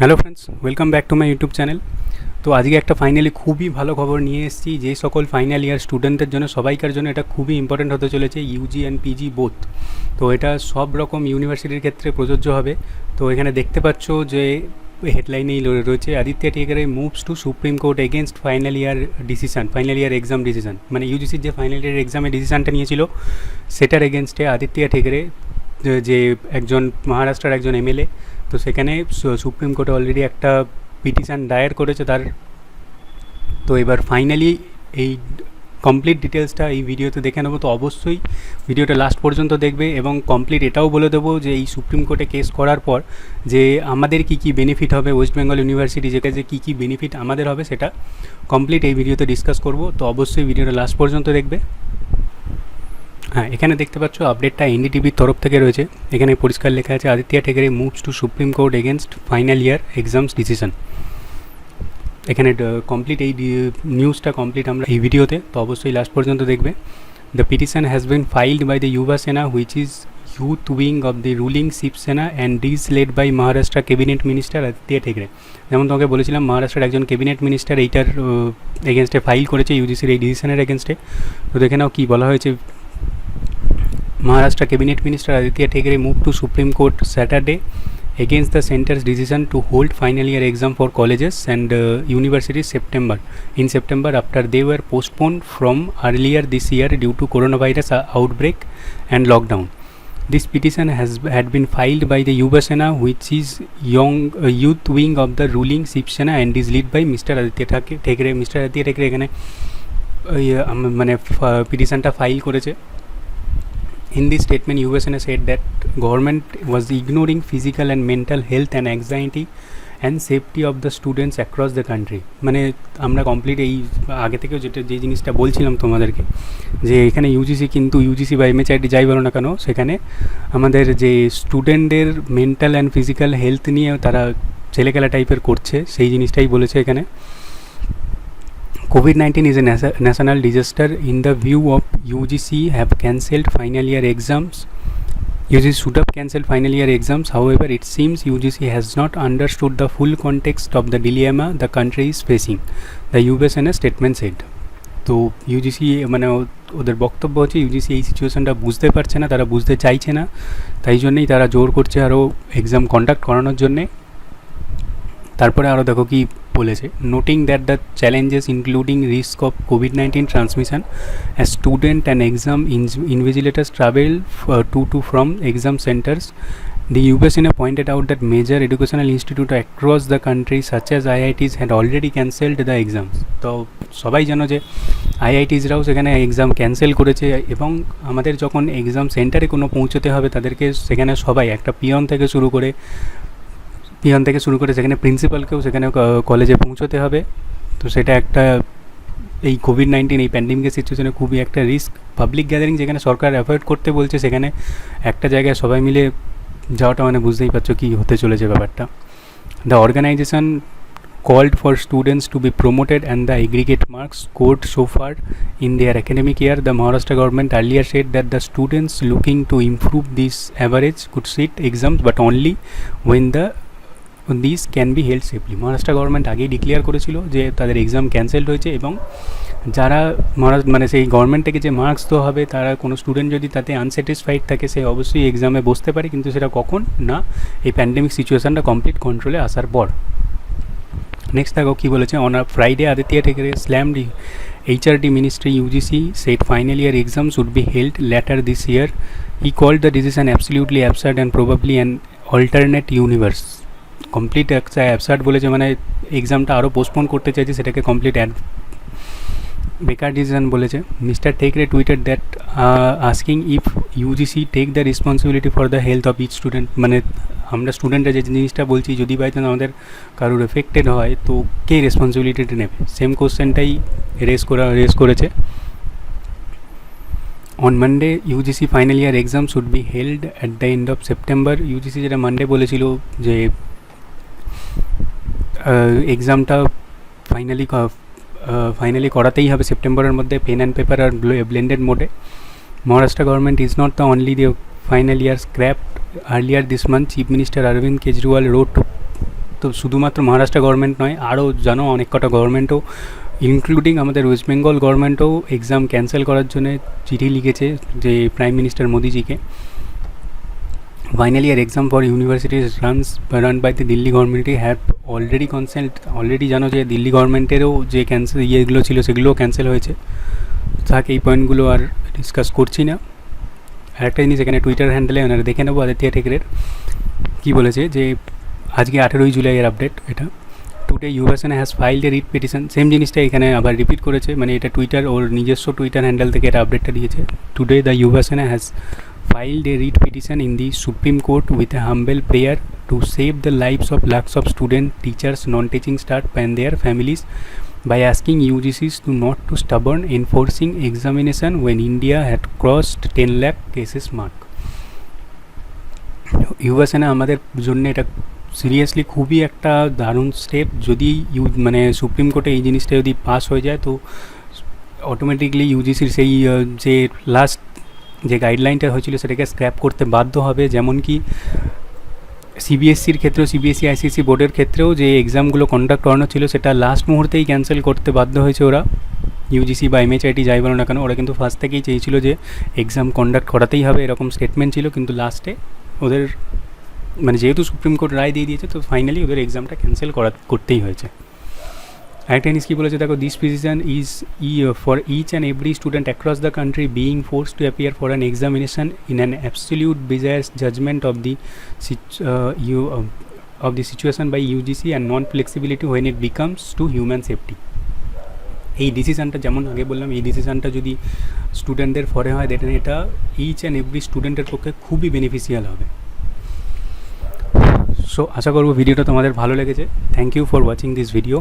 Hello friends, welcome back to my YouTube channel. তো আজকে একটা ফাইনালি খুবই ভালো খবর নিয়ে এসেছি, যে সকল ফাইনাল ইয়ার স্টুডেন্টদের জন্য, সবাইকার জন্য এটা খুবই ইম্পর্ট্যান্ট হতে চলেছে, ইউজি অ্যান্ড পিজি বোথ। তো এটা সব রকম ইউনিভার্সিটির ক্ষেত্রে প্রযোজ্য হবে। তো এখানে দেখতে পাচ্ছ যে হেডলাইনেই রয়েছে, Aditya Thackeray moves to supreme court against final year decision, final year exam decision, মানে ইউজিসির যে ফাইনাল ইয়ার এক্সামের ডিসিশানটা নিয়েছিল সেটার এগেনস্টে আদিত্য ঠেকরে, যে একজন মহারাষ্ট্রের একজন এমএলএ, তো সেখানে সুপ্রিম কোর্টে অলরেডি একটা পিটিশান দায়ের করেছে তার। তো এবার ফাইনালি এই কমপ্লিট ডিটেলসটা এই ভিডিওতে দেখে নেবো। তো অবশ্যই ভিডিওটা লাস্ট পর্যন্ত দেখবে, এবং কমপ্লিট এটাও বলে দেবো যে এই সুপ্রিম কোর্টে কেস করার পর যে আমাদের কী কী বেনিফিট হবে, ওয়েস্ট বেঙ্গল ইউনিভার্সিটি যেটা, যে কী কী বেনিফিট আমাদের হবে সেটা কমপ্লিট এই ভিডিওতে ডিসকাস করব। তো অবশ্যই ভিডিওটা লাস্ট পর্যন্ত দেখবে। হ্যাঁ, এখানে দেখতে পাচ্ছ আপডেটটা এনডিটিভির তরফ থেকে রয়েছে। এখানে পরিষ্কার লেখা আছে, Aditya Thackeray moves to supreme court against final year exams decision. এখানে কমপ্লিট এই নিউজটা কমপ্লিট আমরা এই ভিডিওতে, তো অবশ্যই লাস্ট পর্যন্ত দেখবে। The petition has been filed by the Yuva Sena, which is youth wing of the ruling Shiv Sena and is led by Maharashtra cabinet minister Aditya Thackeray. যেমন তোমাকে বলেছিলাম, মহারাষ্ট্রের একজন ক্যাবিনেট মিনিস্টার এইটার এগেনস্টে ফাইল করেছে ইউজিসির এই ডিসিশনের এগেনস্টে। তো দেখে নাও কী বলা হয়েছে। Maharashtra Cabinet Minister Aditya Thackeray moved to Supreme Court Saturday against the centre's decision to hold final year exam for colleges and universities in September after they were postponed from earlier this year due to coronavirus outbreak and lockdown. This petition had been filed by the Yuva Sena, which is youth wing of the ruling Shiv Sena and is led by Mr. Aditya Thackeray. Mr. Aditya Thackeray এখানে মানে পিটিশনটা file করেছে। In this statement, USNA said that government was ignoring physical and mental health and anxiety and safety of the students across the country. মানে আমরা complete এই আগে থেকেও যে জিনিসটা বলছিলাম তোমাদেরকে, যে এখানে ইউজিসি, কিন্তু ইউজিসি বা এমএচআইটি যাই বলো না কেন, সেখানে আমাদের যে স্টুডেন্টদের মেন্টাল অ্যান্ড ফিজিক্যাল হেলথ নিয়ে তারা ছেলেখেলা টাইপের করছে, সেই জিনিসটাই বলেছে এখানে। COVID-19 is a national disaster. In the view of UGC, have cancelled final year exams. UGC should have cancelled final year exams. However, it seems UGC has not understood the full context of the dilemma the country is facing, the USNA statement said. তো UGC মানে ওদের বক্তব্য হচ্ছে, UGC এই সিচুয়েশনটা বুঝতে পারছে না, তারা বুঝতে চাইছে না, তাই জন্যেই তারা জোর করছে আরও এক্সাম কন্ডাক্ট করানোর জন্যে। তারপরে আরও দেখো কি বলেছে, noting that the challenges including risk of COVID-19 transmission as student and exam invigilators travel to from exam centres, the USNA pointed out that major educational institutes across the country such as IITs had already cancelled the exams. তো সবাই জানো যে আইআইটিসরাও সেখানে exam cancel করেছে, এবং আমাদের যখন exam সেন্টারে কোনো পৌঁছতে হবে তাদেরকে সেখানে সবাই, একটা পিয়ন থেকে শুরু করে সেখানে প্রিন্সিপালকেও সেখানে কলেজে পৌঁছতে হবে। তো সেটা একটা এই COVID-19 এই প্যান্ডেমিকের সিচুয়েশনে খুবই একটা রিস্ক। পাবলিক গ্যাদারিং যেখানে সরকার অ্যাভয়েড করতে বলছে, সেখানে একটা জায়গায় সবাই মিলে যাওয়াটা মানে বুঝতেই পারছো কী হতে চলেছে ব্যাপারটা। The organisation called for students to be promoted and the aggregate marks scored so far in their academic year. The Maharashtra government earlier said that the students looking to improve this average could sit exams, but only when these can be held safely. Maharashtra government আগেই declare করেছিল যে তাদের exam cancelled হয়েছে, এবং যারা মানে সেই government থেকে যে মার্কস দেওয়া হবে, তারা কোনো স্টুডেন্ট যদি তাতে আনস্যাটিসফাইড থাকে, সে অবশ্যই এক্সামে বসতে পারে, কিন্তু সেটা কখন না, এই প্যান্ডেমিক সিচুয়েশানটা কমপ্লিট কন্ট্রোলে আসার পর। নেক্সট দেখো কী বলেছে, on a Friday Aditya Thackeray slammed HRD ministry UGC said final year exams would be held later this year. He called the decision absolutely absurd and probably an alternate universe. Complete একটা absurd বলেছে, মানে এক্সামটা আরও postpone করতে চাইছে, সেটাকে complete বেকার decision বলেছে। Mister Thackeray tweeted that asking if UGC take the responsibility for the health of each student, মানে আমরা স্টুডেন্টরা যে জিনিসটা বলছি, যদি বাই চান্স আমাদের কারোর এফেক্টেড হয় তো কে রেসপন্সিবিলিটিটা নেবে, সেম কোশ্চেনটাই রেস করেছে। On Monday, UGC final year exams should be held at the end of September. UGC যেটা মানডে বলেছিল যে এক্সামটা ফাইনালি করাতেই হবে সেপ্টেম্বরের মধ্যে, পেন অ্যান্ড পেপার আর ব্লেন্ডেড মোডে। Maharashtra government is not the only the final year scrapped earlier this month. Chief Minister Arvind Kejriwal wrote to তো শুধুমাত্র মহারাষ্ট্র গভর্নমেন্ট নয়, আরও জানো অনেক কটা গভর্নমেন্টও ইনক্লুডিং আমাদের ওয়েস্ট বেঙ্গল গভর্নমেন্টও এক্সাম ক্যান্সেল করার জন্য চিঠি লিখেছে যে প্রাইম মিনিস্টার মোদিজিকে। Final year exam for universities run by the Delhi গভর্নমেন্টই হ্যাভ অলরেডি জানো যে দিল্লি গভর্নমেন্টেরও যে ক্যান্সেল ইয়েগুলো ছিল সেগুলোও ক্যান্সেল হয়েছে। থাক এই পয়েন্টগুলো আর ডিসকাস করছি না। আরেকটা জিনিস এখানে টুইটার হ্যান্ডেলে ওনারা দেখে নেবো আদিত্য ঠেকরের কী বলেছে, যে আজকে 18ই জুলাইয়ের আপডেট এটা। Today USNA has filed a writ petition, same জিনিসটা এখানে আবার রিপিট করেছে, মানে এটা টুইটার ওর নিজস্ব টুইটার হ্যান্ডেল থেকে এটা আপডেটটা দিয়েছে। Today the USNA has filed a writ petition in the Supreme Court with a humble prayer to save the lives of lakhs of students, teachers, non-teaching staff and their families by asking UGCs to not to stubborn enforcing examination when India had crossed 10 lakh cases mark. ইউএসএনএ আমাদের জন্য এটা seriously খুবই একটা দারুণ step. যদি মানে supreme কোর্টে এই জিনিসটা যদি পাস হয়ে যায় তো অটোমেটিকলি ইউজিসির সেই যে লাস্ট যে গাইডলাইনটা হয়েছিল সেটাকে স্ক্র্যাপ করতে বাধ্য হবে। যেমন কি সিবিএসসির ক্ষেত্রেও, সিবিএসসি আইসিএসসি বোর্ডের ক্ষেত্রেও যে এক্সামগুলো কন্ডাক্ট করানো ছিল সেটা লাস্ট মুহূর্তেই ক্যান্সেল করতে বাধ্য হয়েছে ওরা। ইউজিসি বা এমএচআইটি যাই বলো না কেন, ওরা কিন্তু ফার্স্ট থেকেই চেয়েছিল যে এক্সাম কন্ডাক্ট করাতেই হবে, এরকম স্টেটমেন্ট ছিল। কিন্তু লাস্টে ওদের মানে যেহেতু সুপ্রিম কোর্ট রায় দিয়ে দিয়েছে তো ফাইনালি ওদের এক্সামটা ক্যান্সেল করতেই হয়েছে। একটা জিনিস কী বলেছে দেখো, this petition is for each and every student across the country being force to appear for an examination in an absolute bizarre judgement of the situation by UGC and non-flexibility when it becomes to human safety. এই ডিসিশানটা যেমন আগে বললাম, এই ডিসিশানটা যদি স্টুডেন্টদের ফরে হয় দেন এটা ইচ অ্যান্ড এভরি স্টুডেন্টের পক্ষে খুবই বেনিফিশিয়াল হবে। সো আশা করবো ভিডিওটা তোমাদের ভালো লেগেছে। Thank you for watching this video.